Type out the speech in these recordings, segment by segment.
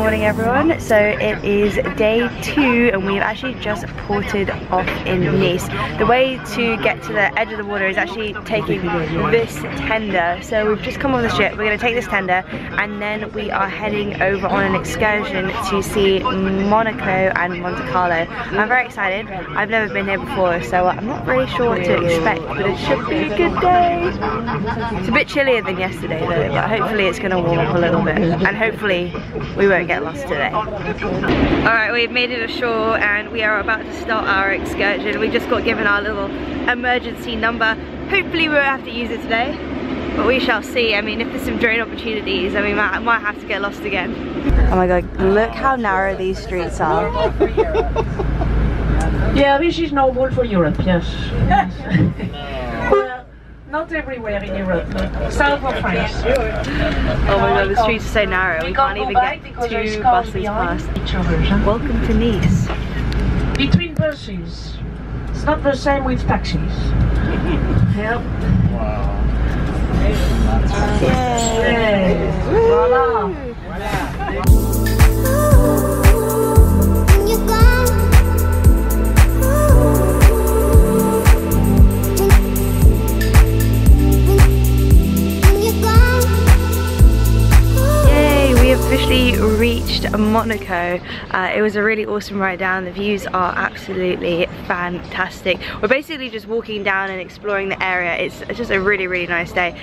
morning everyone. So it is day 2 and we've actually just ported off in Nice. The way to get to the edge of the water is actually taking this tender. So we've just come off the ship, we're going to take this tender and then we are heading over on an excursion to see Monaco and Monte Carlo. I'm very excited. I've never been here before, so I'm not really sure what to expect, but it should be a good day. It's a bit chillier than yesterday though, but hopefully it's going to warm up a little bit and hopefully we won't get lost today. Alright, we've made it ashore and we are about to start our excursion. We just got given our little emergency number. Hopefully we won't have to use it today, but we shall see. I mean, if there's some drone opportunities, I mean, I might have to get lost again. Oh my god, look how narrow these streets are. Yeah, this is normal for Europe, yes. Not everywhere in Europe, south of France. Oh my god, the streets are so narrow, we can't even get 2 buses past. Welcome to Nice. Between buses, it's not the same with taxis. Yep. Wow. Yay! Voila! Officially reached Monaco. It was a really awesome ride down. The views are absolutely fantastic. We're basically just walking down and exploring the area. It's just a really nice day.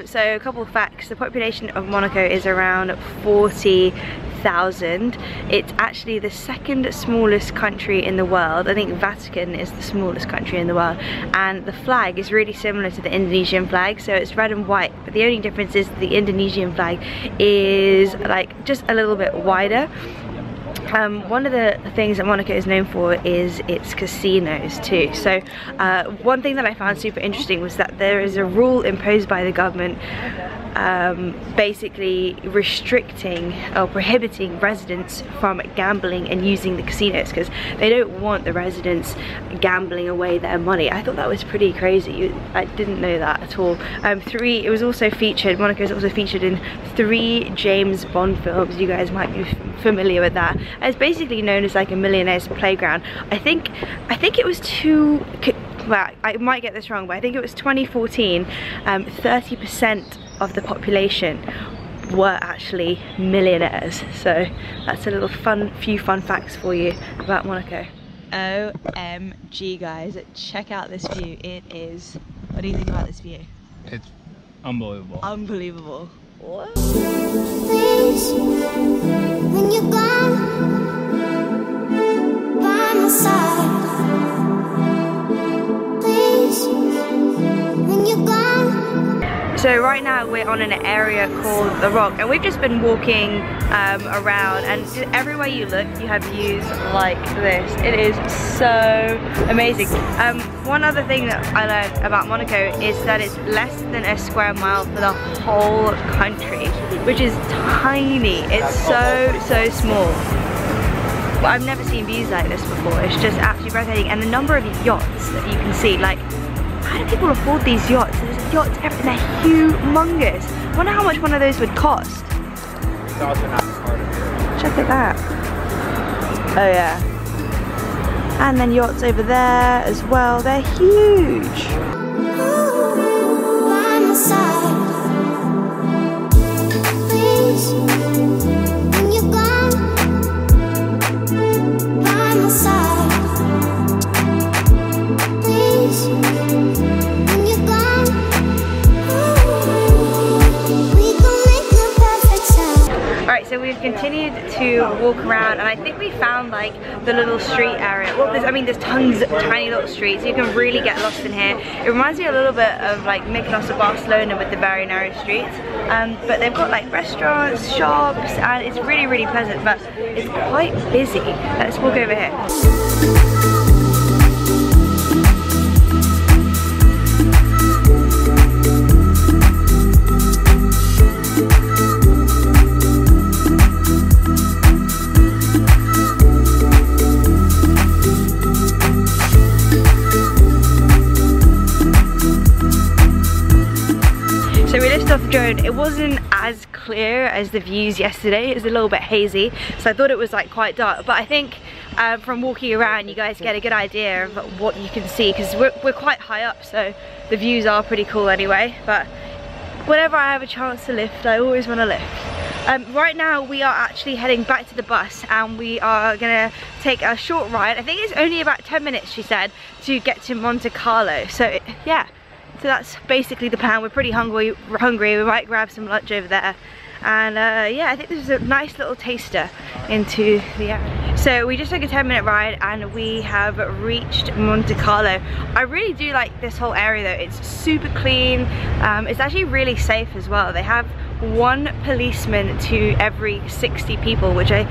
So a couple of facts. The population of Monaco is around 40,000. It's actually the 2nd smallest country in the world. I think Vatican is the smallest country in the world, and the flag is really similar to the Indonesian flag, so it's red and white, but the only difference is the Indonesian flag is like just a little bit wider. One of the things that Monaco is known for is its casinos too. So one thing that I found super interesting was that there is a rule imposed by the government basically restricting or prohibiting residents from gambling and using the casinos because they don't want the residents gambling away their money. I thought that was pretty crazy. I didn't know that at all. It was also featured, Monaco is also featured in 3 James Bond films. You guys might be familiar with that. It's basically known as like a millionaire's playground. I think it was well, I might get this wrong, but I think it was 2014, 30% of the population were actually millionaires. So that's a little few fun facts for you about Monaco. OMG guys, check out this view. It is, what do you think about this view? It's unbelievable. Unbelievable. What? Please, when you're gone by my side. Please, when you're gone. So right now we're on an area called The Rock and we've just been walking around, and everywhere you look you have views like this. It is so amazing. One other thing that I learned about Monaco is that it's less than a square mile for the whole country, which is tiny. It's so small. But I've never seen views like this before. It's just absolutely breathtaking, and the number of yachts that you can see, like, how do people afford these yachts? There's yachts everywhere, they're humongous. I wonder how much one of those would cost. It's also not part of it. Check at that. Oh yeah. And then yachts over there as well, they're huge. By my side. Please, when you're gone by my side. Please, when you're gone, we gon' make the perfect sound. Alright, so we've continued to walk around and I think we found like the little street area. Well, there's tons of tiny little streets. You can really get lost in here. It reminds me a little bit of like Mykonos or Barcelona with the very narrow streets. But they've got like restaurants, shops, and it's really pleasant, but it's quite busy. Let's walk over here. it wasn't as clear as the views yesterday. It was a little bit hazy, so I thought it was like quite dark, but I think from walking around you guys get a good idea of what you can see, because we're quite high up, so the views are pretty cool anyway. But whenever I have a chance to lift, I always want to lift. Right now we are actually heading back to the bus, and we are gonna take a short ride. I think it's only about 10 minutes, she said, to get to Monte Carlo. So yeah, so that's basically the plan. We're pretty hungry. We might grab some lunch over there. And yeah, I think this is a nice little taster into the area. So we just took a 10-minute ride and we have reached Monte Carlo. I really do like this whole area though. It's super clean. It's actually really safe as well. They have 1 policeman to every 60 people, which I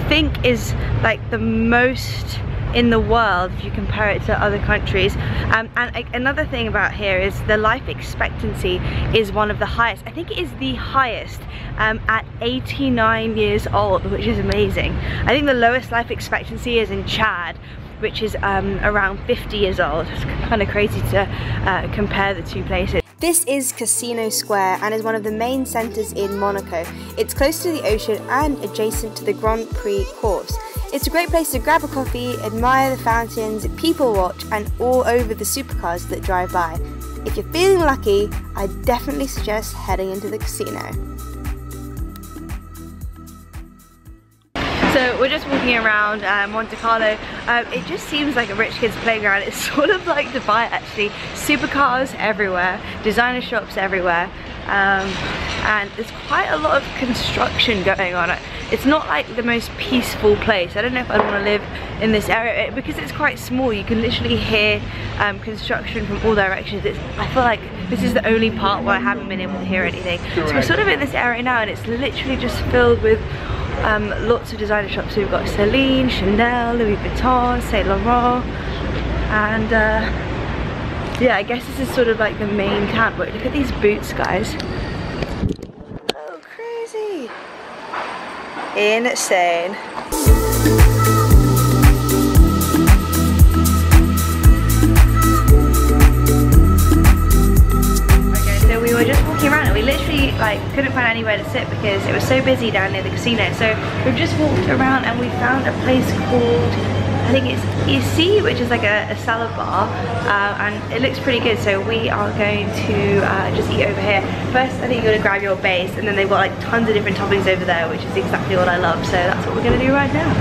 think is like the most in the world if you compare it to other countries. And another thing about here is the life expectancy is one of the highest. I think it is the highest at 89 years old, which is amazing. I think the lowest life expectancy is in Chad, which is around 50 years old. It's kind of crazy to compare the two places. This is Casino Square and is one of the main centres in Monaco. It's close to the ocean and adjacent to the Grand Prix course. It's a great place to grab a coffee, admire the fountains, people watch, and all over the supercars that drive by. If you're feeling lucky, I definitely suggest heading into the casino. So we're just walking around Monte Carlo. It just seems like a rich kid's playground. It's sort of like Dubai actually. Supercars everywhere, designer shops everywhere, and there's quite a lot of construction going on. It's not like the most peaceful place. I don't know if I'd want to live in this area because it's quite small. You can literally hear construction from all directions. I feel like this is the only part where I haven't been able to hear anything. So we're sort of in this area now and it's literally just filled with lots of designer shops. So we've got Celine, Chanel, Louis Vuitton, Saint Laurent, and yeah, I guess this is sort of like the main town. But look at these boots, guys. Oh, crazy. Insane. So we were just walking around and we literally like couldn't find anywhere to sit because it was so busy down near the casino. So we've just walked around and we found a place called, I think it's EC, which is like a salad bar, and it looks pretty good. So we are going to just eat over here. First, I think you're gonna grab your base, and then they've got like tons of different toppings over there, which is exactly what I love. So that's what we're gonna do right now.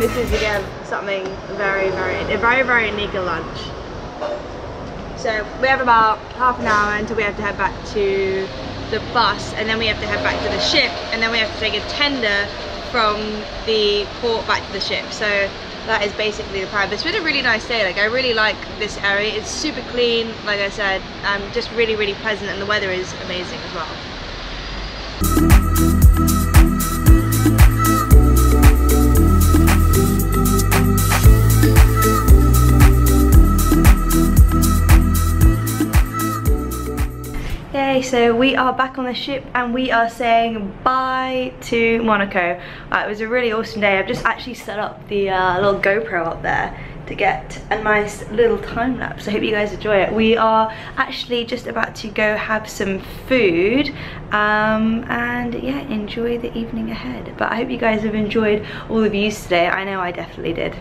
This is again something a very Anika lunch. So we have about half an hour until we have to head back to the bus, and then we have to head back to the ship, and then we have to take a tender from the port back to the ship. So that is basically the plan. But it's been a really nice day. Like, I really like this area. It's super clean, like I said, just really pleasant, and the weather is amazing as well. Okay, so we are back on the ship and we are saying bye to Monaco. It was a really awesome day. I've just actually set up the little GoPro up there to get a nice little time lapse. I hope you guys enjoy it. We are actually just about to go have some food and yeah, enjoy the evening ahead. But I hope you guys have enjoyed all the views today. I know I definitely did.